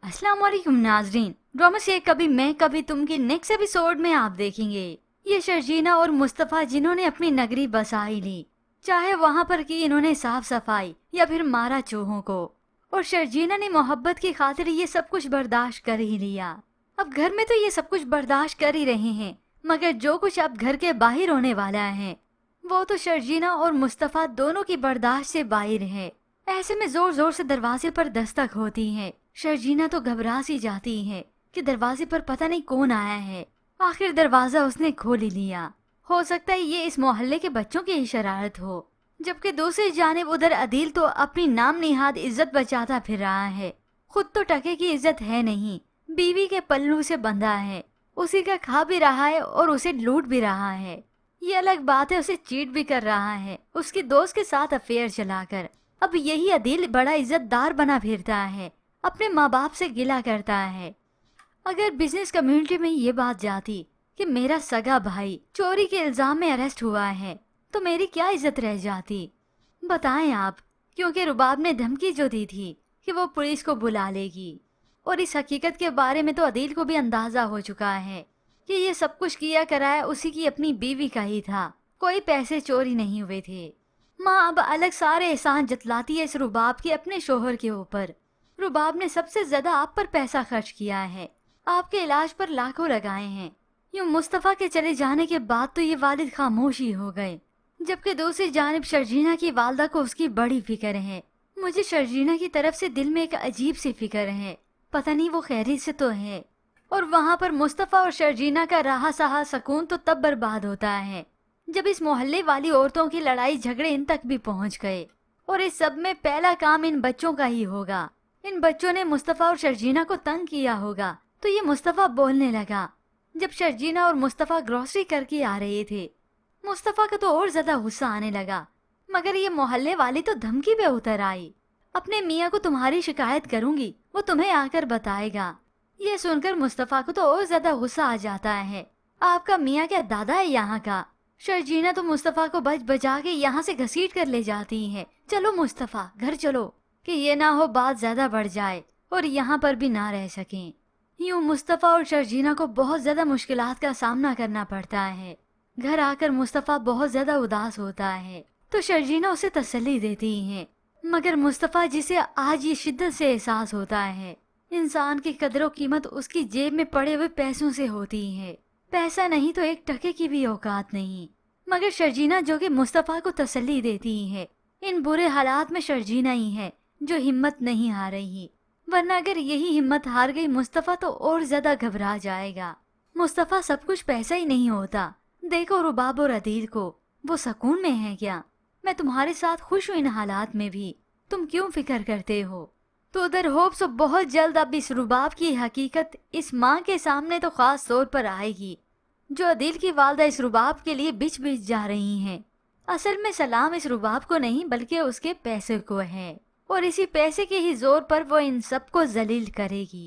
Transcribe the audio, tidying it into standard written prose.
अस्सलाम वालेकुम नाजरीन, ड्रामा से कभी मैं कभी तुम की नेक्स्ट एपिसोड में आप देखेंगे ये शर्जीना और मुस्तफ़ा जिन्होंने अपनी नगरी बसाई ली, चाहे वहाँ पर की इन्होंने साफ सफाई या फिर मारा चूहों को, और शर्जीना ने मोहब्बत की खातिर ये सब कुछ बर्दाश्त कर ही लिया। अब घर में तो ये सब कुछ बर्दाश्त कर ही रहे हैं, मगर जो कुछ अब घर के बाहर होने वाला है वो तो शर्जीना और मुस्तफ़ा दोनों की बर्दाश्त से बाहर है। ऐसे में जोर जोर से दरवाजे पर दस्तक होती है। शर्जीना तो घबरा सी जाती है कि दरवाजे पर पता नहीं कौन आया है। आखिर दरवाजा उसने खोल ही लिया। हो सकता है ये इस मोहल्ले के बच्चों की ही शरारत हो। जबकि दूसरी जानिब उधर अदील तो अपनी नाम निहाद इज्जत बचाता फिर रहा है। खुद तो टके की इज्जत है नहीं, बीवी के पल्लू से बंधा है, उसी का खा भी रहा है और उसे लूट भी रहा है। ये अलग बात है, उसे चीट भी कर रहा है उसकी दोस्त के साथ अफेयर चलाकर। अब यही अदील बड़ा इज्जतदार बना फिरता है, अपने माँ बाप से गिला करता है। अगर बिजनेस कम्युनिटी में ये बात जाती कि मेरा सगा भाई चोरी के इल्जाम में अरेस्ट हुआ है तो मेरी क्या इज्जत रह जाती, बताएं आप। क्योंकि रुबाब ने धमकी जो दी थी कि वो पुलिस को बुला लेगी, और इस हकीकत के बारे में तो अदील को भी अंदाजा हो चुका है कि ये सब कुछ किया कराया उसी की अपनी बीवी का ही था, कोई पैसे चोरी नहीं हुए थे। माँ अब अलग सारे एहसान जतलाती है इस रुबाब के अपने शोहर के ऊपर। रुबाब ने सबसे ज्यादा आप पर पैसा खर्च किया है, आपके इलाज पर लाखों लगाए हैं। यूं मुस्तफ़ा के चले जाने के बाद तो ये वालिद खामोश ही हो गए, जबकि दूसरी जानिब शर्जीना की वालदा को उसकी बड़ी फिक्र है। मुझे शर्जीना की तरफ से दिल में एक अजीब सी फिक्र है, पता नहीं वो खैरियत से तो है। और वहाँ पर मुस्तफ़ा और शर्जीना का रहा सहा सुकून तो तब बर्बाद होता है जब इस मोहल्ले वाली औरतों की लड़ाई झगड़े इन तक भी पहुँच गए। और इस सब में पहला काम इन बच्चों का ही होगा। इन बच्चों ने मुस्तफ़ा और शर्जीना को तंग किया होगा तो ये मुस्तफ़ा बोलने लगा। जब शर्जीना और मुस्तफ़ा ग्रोसरी करके आ रहे थे, मुस्तफ़ा का तो और ज्यादा गुस्सा आने लगा, मगर ये मोहल्ले वाली तो धमकी पे उतर आई। अपने मियाँ को तुम्हारी शिकायत करूंगी, वो तुम्हें आकर बताएगा। ये सुनकर मुस्तफ़ा को तो और ज्यादा गुस्सा आ जाता है। आपका मियाँ क्या दादा है यहाँ का? शर्जीना तो मुस्तफ़ा को बच बचा के यहाँ से घसीट कर ले जाती है। चलो मुस्तफ़ा घर चलो, कि ये ना हो बात ज्यादा बढ़ जाए और यहाँ पर भी ना रह सकें। यूं मुस्तफ़ा और शर्जीना को बहुत ज्यादा मुश्किलात का सामना करना पड़ता है। घर आकर मुस्तफ़ा बहुत ज्यादा उदास होता है तो शर्जीना उसे तसल्ली देती है, मगर मुस्तफ़ा जिसे आज ये शिद्दत से एहसास होता है इंसान की कदर कीमत उसकी जेब में पड़े हुए पैसों से होती है। पैसा नहीं तो एक टके की भी औकात नहीं। मगर शर्जीना जो कि मुस्तफ़ा को तसल्ली देती है, इन बुरे हालात में शर्जीना ही है जो हिम्मत नहीं हार रही, वरना अगर यही हिम्मत हार गई मुस्तफ़ा तो और ज्यादा घबरा जाएगा। मुस्तफ़ा सब कुछ पैसा ही नहीं होता, देखो रुबाब और अदील को, वो सुकून में है क्या? मैं तुम्हारे साथ खुश हूँ इन हालात में भी, तुम क्यों फिक्र करते हो? तो उधर होप्स बहुत जल्द अब इस रुबाब की हकीकत इस माँ के सामने तो खास तौर पर आएगी, जो अदील की वालदा इस रुबाब के लिए बिच बिच जा रही हैं। असल में सलाम इस रुबाब को नहीं बल्कि उसके पैसे को है, और इसी पैसे के ही जोर पर वो इन सबको जलील करेगी।